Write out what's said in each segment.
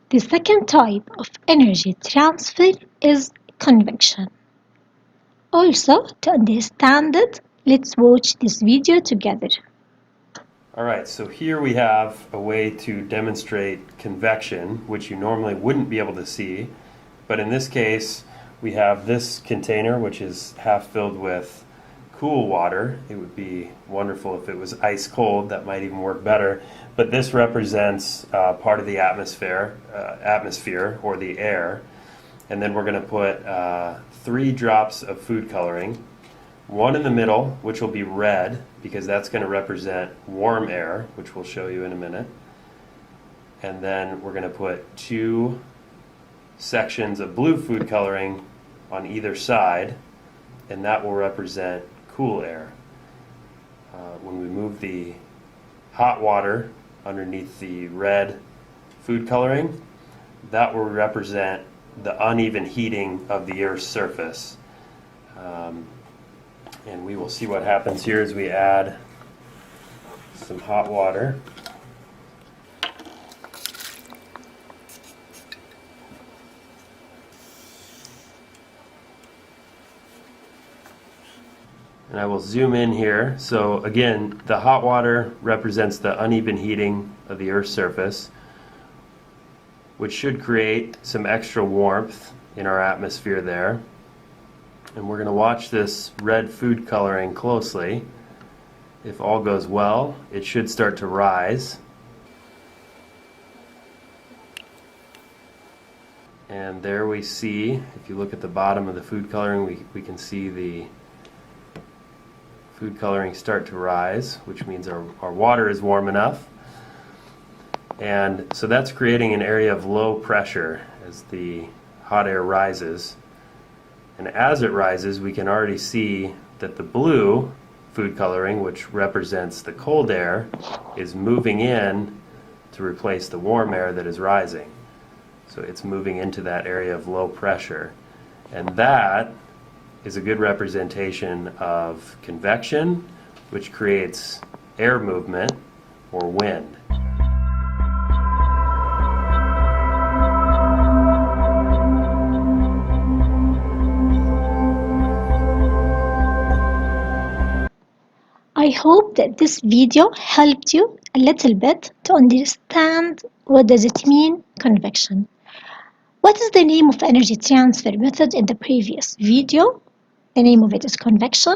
The second type of energy transfer is convection. Also, to understand it, let's watch this video together. Alright, so here we have a way to demonstrate convection, which you normally wouldn't be able to see. But in this case, we have this container, which is half filled with cool water. It would be wonderful if it was ice cold. That might even work better. But this represents part of the atmosphere or the air. And then we're going to put 3 drops of food coloring. One in the middle, which will be red, because that's going to represent warm air, which we'll show you in a minute. And then we're going to put 2 sections of blue food coloring on either side, and that will represent cool air. When we move the hot water underneath the red food coloring, that will represent the uneven heating of the Earth's surface. And we will see what happens here as we add some hot water. And I will zoom in here. So again, the hot water represents the uneven heating of the Earth's surface, which should create some extra warmth in our atmosphere there. And we're going to watch this red food coloring closely. If all goes well, it should start to rise. And there we see, if you look at the bottom of the food coloring, we can see the food coloring start to rise, which means our water is warm enough. And so that's creating an area of low pressure as the hot air rises. And as it rises, we can already see that the blue food coloring, which represents the cold air, is moving in to replace the warm air that is rising. So it's moving into that area of low pressure. And that is a good representation of convection, which creates air movement or wind. I hope that this video helped you a little bit to understand what does it mean, convection. What is the name of energy transfer method in the previous video? The name of it is convection.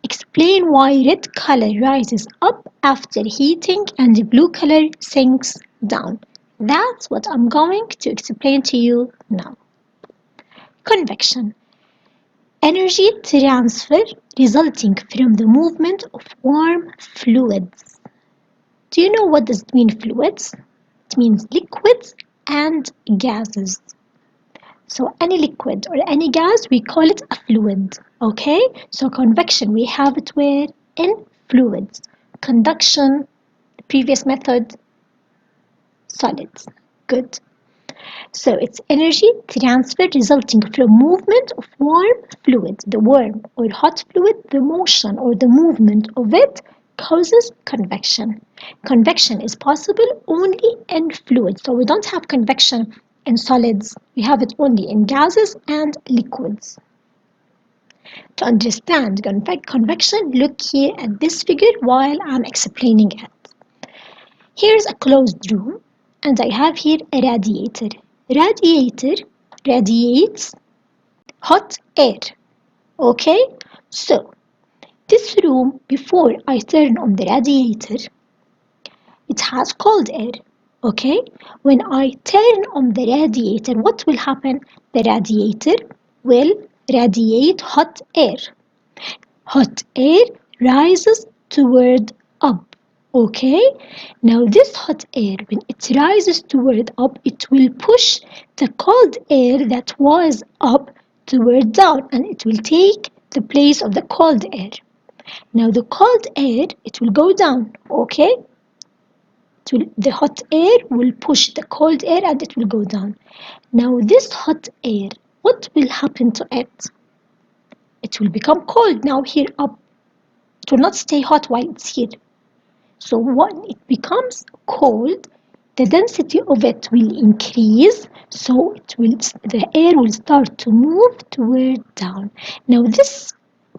Explain why red color rises up after heating and the blue color sinks down. That's what I'm going to explain to you now. Convection. Energy transfer resulting from the movement of warm fluids. Do you know what does it mean, fluids? It means liquids and gases. So any liquid or any gas, we call it a fluid, okay? So convection, we have it where? In fluids. Conduction, the previous method, solids. Good. So it's energy transfer resulting from movement of warm fluid. The warm or hot fluid, the motion or the movement of it causes convection. Convection is possible only in fluids. So we don't have convection in solids. We have it only in gases and liquids. To understand Gunfight convection, look here at this figure while I'm explaining it. Here's a closed room and I have here a radiator. Radiator radiates hot air. Okay, so this room, before I turn on the radiator, it has cold air. Okay, when I turn on the radiator, what will happen? The radiator will radiate hot air. Hot air rises toward up. Okay, now this hot air, when it rises toward up, it will push the cold air that was up toward down, and it will take the place of the cold air. Now the cold air, it will go down, okay? The hot air will push the cold air and it will go down. Now this hot air, what will happen to it? It will become cold now here up. It will not stay hot while it's here. So when it becomes cold, the density of it will increase, so the air will start to move toward down. Now this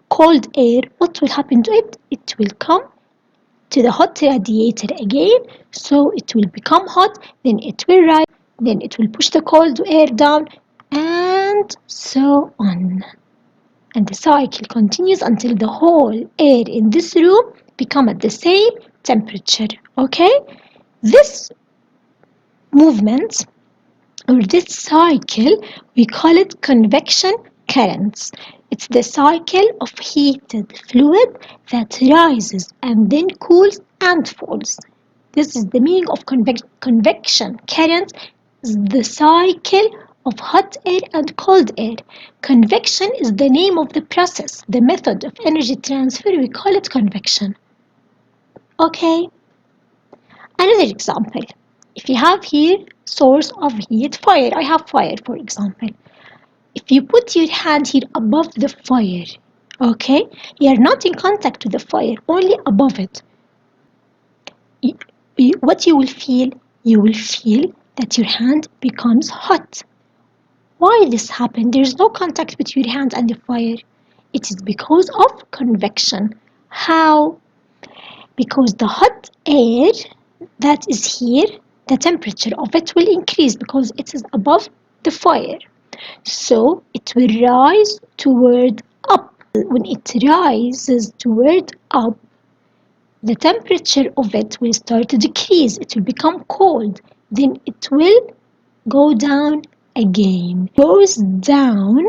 cold air, what will happen to it? It will come to the hot radiator again, so it will become hot, then it will rise, then it will push the cold air down, and so on. And the cycle continues until the whole air in this room become at the same temperature. Okay? This movement or this cycle, we call it convection currents. It's the cycle of heated fluid that rises and then cools and falls. This is the meaning of convection current, is the cycle of hot air and cold air. Convection is the name of the process, the method of energy transfer, we call it convection. Okay? Another example. If you have here source of heat, fire. I have fire, for example. If you put your hand here above the fire, okay, you are not in contact with the fire, only above it. What you will feel? You will feel that your hand becomes hot. Why this happened? There is no contact between your hand and the fire. It is because of convection. How? Because the hot air that is here, the temperature of it will increase because it is above the fire. So it will rise toward up. When it rises toward up, the temperature of it will start to decrease. It will become cold. Then it will go down again. Goes down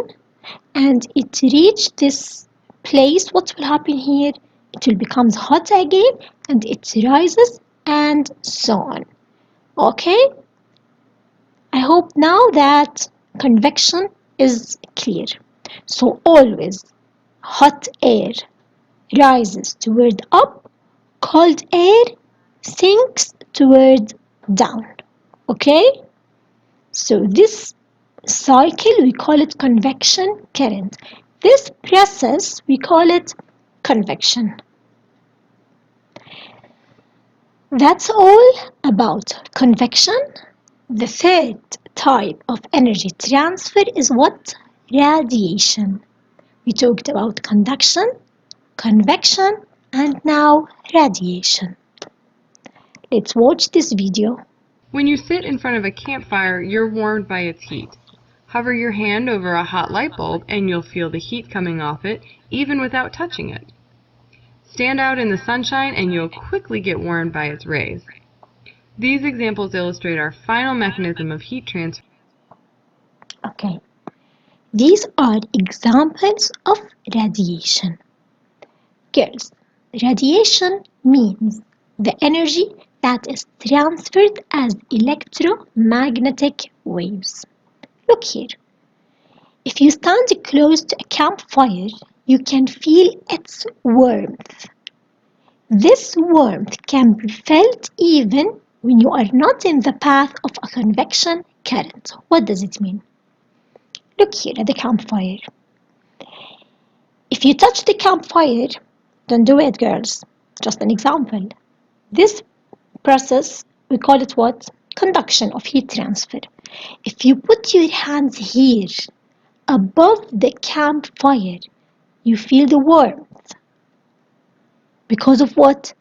and it reaches this place. What will happen here? It will become hot again and it rises and so on. Okay? I hope now that convection is clear. So always hot air rises toward up, cold air sinks toward down. Okay? So this cycle we call it convection current. This process we call it convection. That's all about convection. The third type of energy transfer is what? Radiation. We talked about conduction, convection, and now radiation. Let's watch this video. When you sit in front of a campfire, you're warmed by its heat. Hover your hand over a hot light bulb and you'll feel the heat coming off it even without touching it. Stand out in the sunshine and you'll quickly get warmed by its rays. These examples illustrate our final mechanism of heat transfer. Okay, these are examples of radiation. Girls, radiation means the energy that is transferred as electromagnetic waves. Look here. If you stand close to a campfire, you can feel its warmth. This warmth can be felt even when you are not in the path of a convection current. What does it mean? Look here at the campfire. If you touch the campfire, don't do it, girls. Just an example. This process, we call it what? Conduction of heat transfer. If you put your hands here above the campfire, you feel the warmth. Because of what?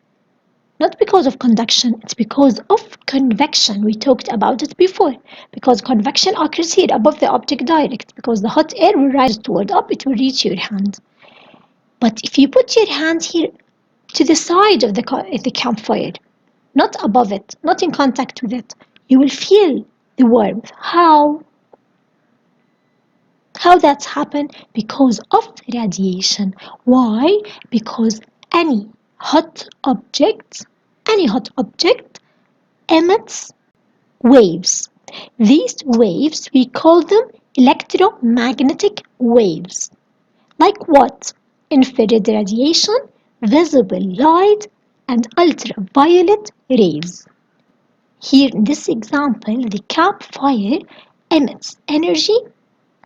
Not because of conduction, it's because of convection. We talked about it before. Because convection occurs here above the object direct. Because the hot air will rise toward up, it will reach your hand. But if you put your hand here to the side of the campfire, not above it, not in contact with it, you will feel the warmth. How? How that's happened? Because of radiation. Why? Because any hot object emits waves. These waves, we call them electromagnetic waves. Like what? Infrared radiation, visible light, and ultraviolet rays. Here in this example, the campfire emits energy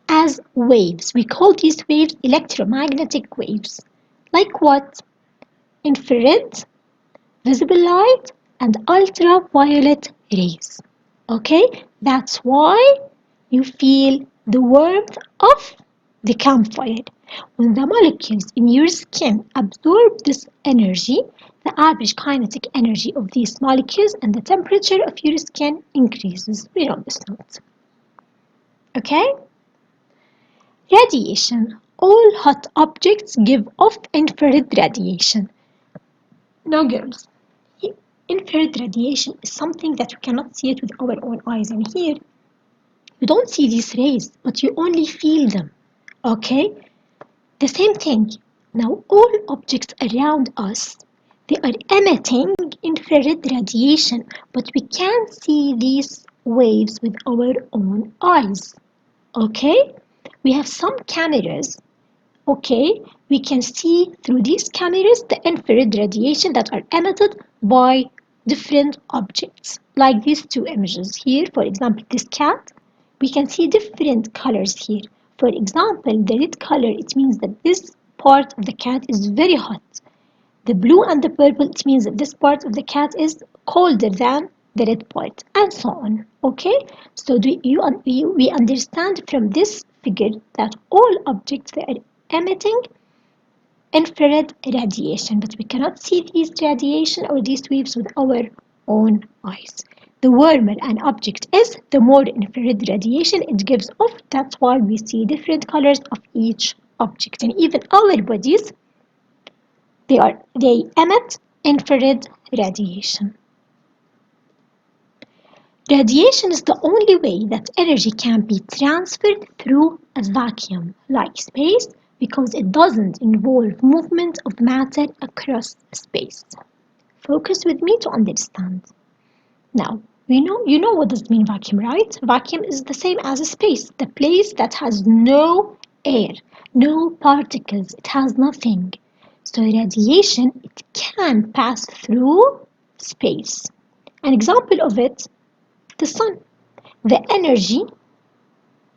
as waves. We call these waves electromagnetic waves. Like what? Infrared, visible light, and ultraviolet rays. Okay, that's why you feel the warmth of the campfire. When the molecules in your skin absorb this energy, the average kinetic energy of these molecules and the temperature of your skin increases. We know this not. Okay? Radiation. All hot objects give off infrared radiation. Now, girls, infrared radiation is something that we cannot see it with our own eyes. And here, you don't see these rays, but you only feel them. Okay? The same thing. Now, all objects around us, they are emitting infrared radiation, but we can't see these waves with our own eyes. Okay? We have some cameras. Okay, we can see through these cameras the infrared radiation that are emitted by different objects, like these two images here. For example, this cat, we can see different colors here. For example, the red color, it means that this part of the cat is very hot. The blue and the purple, it means that this part of the cat is colder than the red part, and so on. Okay, so we understand from this figure that all objects they are emitting infrared radiation, but we cannot see these radiation or these waves with our own eyes. The warmer an object is, the more infrared radiation it gives off. That's why we see different colors of each object. And even our bodies, they emit infrared radiation. Radiation is the only way that energy can be transferred through a vacuum, like space, because it doesn't involve movement of matter across space. Focus with me to understand. Now, you know what does it mean vacuum, right? Vacuum is the same as a space, the place that has no air, no particles, it has nothing. So radiation, it can pass through space. An example of it, the sun. The energy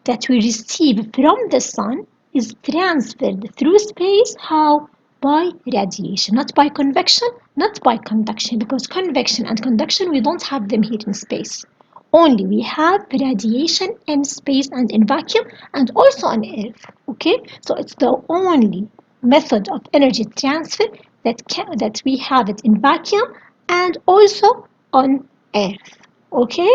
that we receive from the sun is transferred through space. How? By radiation, not by convection, not by conduction, because convection and conduction, we don't have them here in space. Only we have radiation in space and in vacuum and also on Earth. Okay, so it's the only method of energy transfer that we have it in vacuum and also on Earth. Okay.